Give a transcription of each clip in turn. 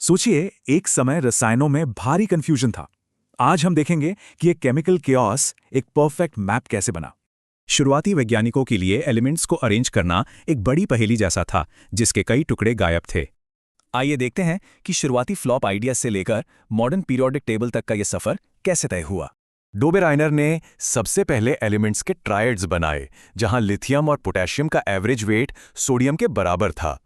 सोचिए, एक समय रसायनों में भारी कंफ्यूजन था। आज हम देखेंगे कि एक केमिकल केओस एक परफेक्ट मैप कैसे बना। शुरुआती वैज्ञानिकों के लिए एलिमेंट्स को अरेंज करना एक बड़ी पहेली जैसा था, जिसके कई टुकड़े गायब थे। आइए देखते हैं कि शुरुआती फ्लॉप आइडिया से लेकर मॉडर्न पीरियोडिक टेबल तक का यह सफर कैसे तय हुआ। डोबेराइनर ने सबसे पहले एलिमेंट्स के ट्रायड्स बनाए, जहां लिथियम और पोटेशियम का एवरेज वेट सोडियम के बराबर था।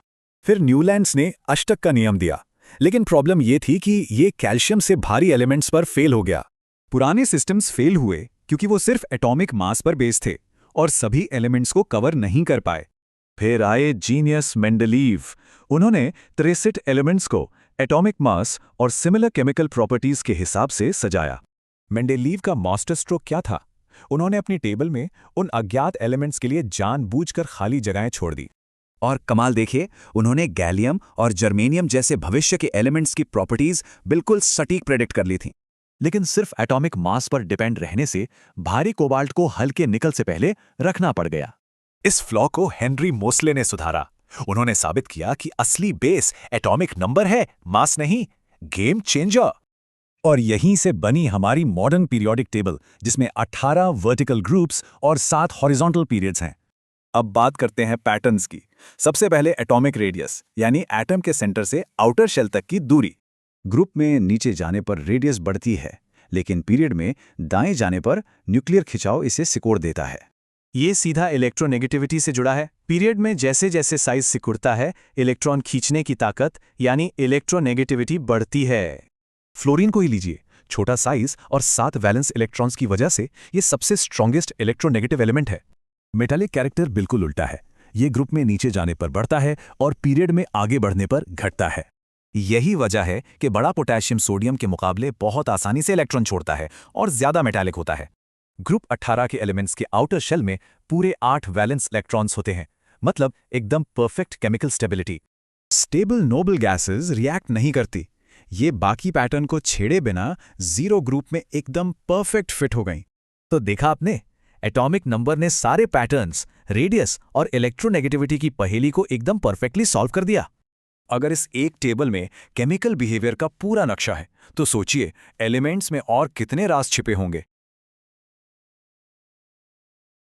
फिर न्यूलैंड्स ने अष्टक का नियम दिया, लेकिन प्रॉब्लम ये थी कि ये कैल्शियम से भारी एलिमेंट्स पर फेल हो गया। पुराने सिस्टम्स फेल हुए क्योंकि वो सिर्फ एटॉमिक मास पर बेस्ड थे और सभी एलिमेंट्स को कवर नहीं कर पाए। फिर आए जीनियस मेंडलीव। उन्होंने 63 एलिमेंट्स को एटॉमिक मास और सिमिलर केमिकल प्रॉपर्टीज के हिसाब से सजाया। मेंडेलीव का मास्टर स्ट्रोक क्या था? उन्होंने अपनी टेबल में उन अज्ञात एलिमेंट्स के लिए जानबूझकर खाली जगहें छोड़ दी। और कमाल देखिए, उन्होंने गैलियम और जर्मेनियम जैसे भविष्य के एलिमेंट्स की प्रॉपर्टीज बिल्कुल सटीक प्रेडिक्ट कर ली थीं। लेकिन सिर्फ एटॉमिक मास पर डिपेंड रहने से भारी कोबाल्ट को हल्के निकल से पहले रखना पड़ गया। इस फ्लॉ को हेनरी मोसले ने सुधारा। उन्होंने साबित किया कि असली बेस एटॉमिक नंबर है, मास नहीं। Game changer. और यहीं से बनी हमारी मॉडर्न पीरियोडिक टेबल, जिसमें 18 वर्टिकल ग्रुप्स और 7 हॉरिजॉन्टल पीरियड्स हैं। अब बात करते हैं पैटर्न्स की। सबसे पहले एटॉमिक रेडियस, यानी एटम के सेंटर से आउटर शेल तक की दूरी। ग्रुप में नीचे जाने पर रेडियस बढ़ती है, लेकिन पीरियड में दाएं जाने पर न्यूक्लियर खिंचाव इसे सिकोड़ देता है। ये सीधा इलेक्ट्रोनेगेटिविटी से जुड़ा है। पीरियड में जैसे जैसे साइज सिकुड़ता है, इलेक्ट्रॉन खींचने की ताकत यानी इलेक्ट्रोनेगेटिविटी बढ़ती है। फ्लोरीन को ही लीजिए, छोटा साइज और 7 वैलेंस इलेक्ट्रॉन्स की वजह से ये सबसे स्ट्रॉन्गेस्ट इलेक्ट्रोनेगेटिव एलिमेंट है। मेटालिक कैरेक्टर बिल्कुल उल्टा है। ये ग्रुप में नीचे जाने पर बढ़ता है और पीरियड में आगे बढ़ने पर घटता है। यही वजह है कि बड़ा पोटेशियम सोडियम के मुकाबले बहुत आसानी से इलेक्ट्रॉन छोड़ता है और ज्यादा मेटालिक होता है। ग्रुप 18 के एलिमेंट्स के आउटर शेल में पूरे 8 वैलेंस इलेक्ट्रॉन्स होते हैं, मतलब एकदम perfect chemical stability. Stable noble gases react नहीं करती। ये बाकी पैटर्न को छेड़े बिना जीरो ग्रुप में एकदम परफेक्ट फिट हो गई। तो देखा आपने, एटॉमिक नंबर ने सारे पैटर्न्स, रेडियस और इलेक्ट्रोनेगेटिविटी की पहेली को एकदम परफेक्टली सॉल्व कर दिया। अगर इस एक टेबल में केमिकल बिहेवियर का पूरा नक्शा है, तो सोचिए एलिमेंट्स में और कितने राज छिपे होंगे।